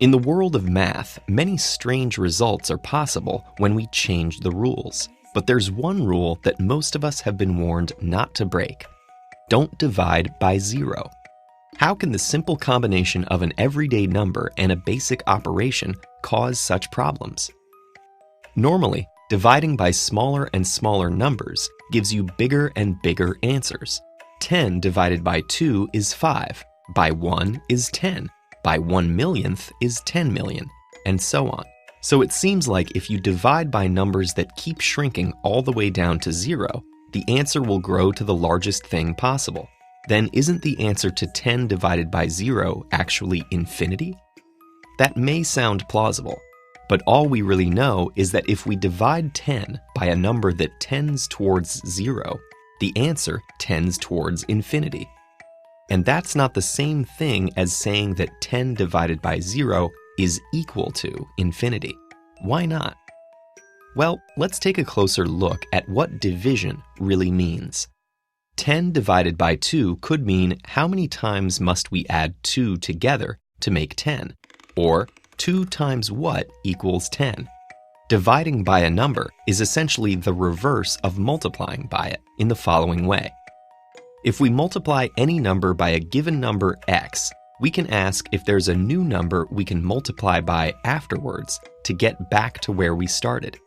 In the world of math, many strange results are possible when we change the rules. But there's one rule that most of us have been warned not to break. Don't divide by zero. How can the simple combination of an everyday number and a basic operation cause such problems? Normally, dividing by smaller and smaller numbers gives you bigger and bigger answers. 10 divided by 2 is 5, by 1 is 10, by 1 millionth is 10 million, and so on. So it seems like if you divide by numbers that keep shrinking all the way down to zero, the answer will grow to the largest thing possible. Then isn't the answer to 10 divided by 0 actually infinity? That may sound plausible, but all we really know is that if we divide 10 by a number that tends towards 0, the answer tends towards infinity. And that's not the same thing as saying that 10 divided by 0 is equal to infinity. Why not? Well, let's take a closer look at what division really means. 10 divided by 2 could mean how many times must we add 2 together to make 10, or 2 times what equals 10. Dividing by a number is essentially the reverse of multiplying by it in the following way. If we multiply any number by a given number x, we can ask if there's a new number we can multiply by afterwards to get back to where we started.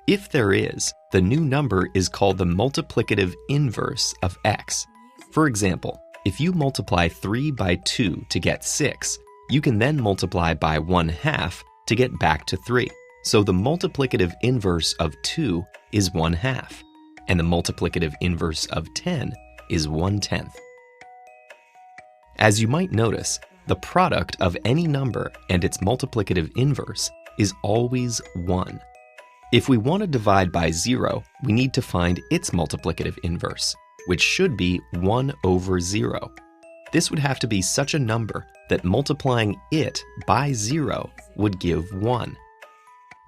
If there is, the new number is called the multiplicative inverse of x. For example, if you multiply 3 by 2 to get 6, you can then multiply by 1/2 to get back to 3. So the multiplicative inverse of 2 is 1/2, and the multiplicative inverse of 10 is 1/10. As you might notice, the product of any number and its multiplicative inverse is always 1. If we want to divide by 0, we need to find its multiplicative inverse, which should be 1 over 0. This would have to be such a number that multiplying it by 0 would give 1.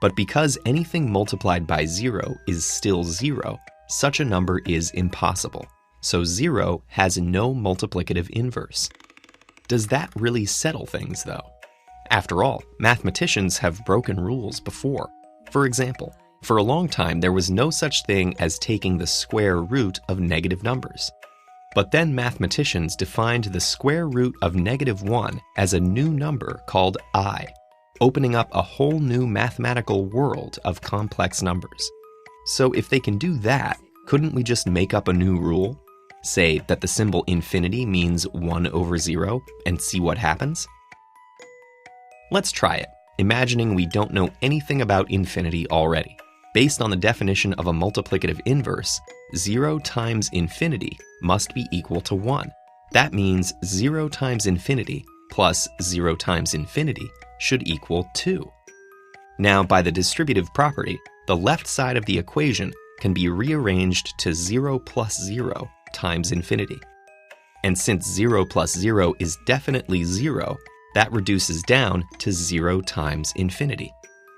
But because anything multiplied by 0 is still 0, such a number is impossible. So 0 has no multiplicative inverse. Does that really settle things, though? After all, mathematicians have broken rules before. For example, for a long time there was no such thing as taking the square root of negative numbers. But then mathematicians defined the square root of -1 as a new number called I, opening up a whole new mathematical world of complex numbers. So if they can do that, couldn't we just make up a new rule? Say that the symbol infinity means 1 over 0 and see what happens? Let's try it, imagining we don't know anything about infinity already. Based on the definition of a multiplicative inverse, 0 times infinity must be equal to 1. That means 0 times infinity plus 0 times infinity should equal 2. Now, by the distributive property, the left side of the equation can be rearranged to 0 plus 0 times infinity. And since 0 plus 0 is definitely 0, that reduces down to 0 times infinity.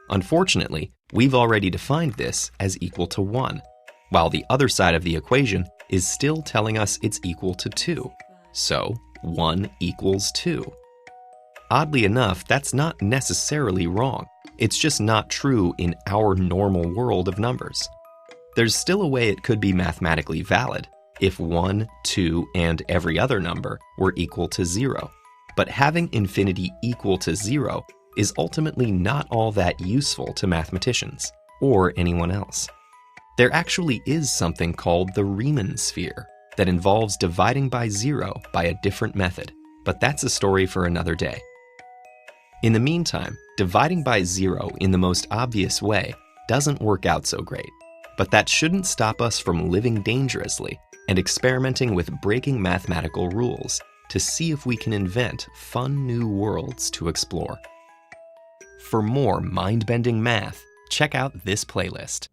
Unfortunately, we've already defined this as equal to 1, while the other side of the equation is still telling us it's equal to 2. So 1 equals 2. Oddly enough, that's not necessarily wrong. It's just not true in our normal world of numbers. There's still a way it could be mathematically valid if 1, 2, and every other number were equal to 0. But having infinity equal to 0 is ultimately not all that useful to mathematicians, or anyone else. There actually is something called the Riemann sphere that involves dividing by 0 by a different method, but that's a story for another day. In the meantime, dividing by 0 in the most obvious way doesn't work out so great, but that shouldn't stop us from living dangerously and experimenting with breaking mathematical rules to see if we can invent fun new worlds to explore. For more mind-bending math, check out this playlist.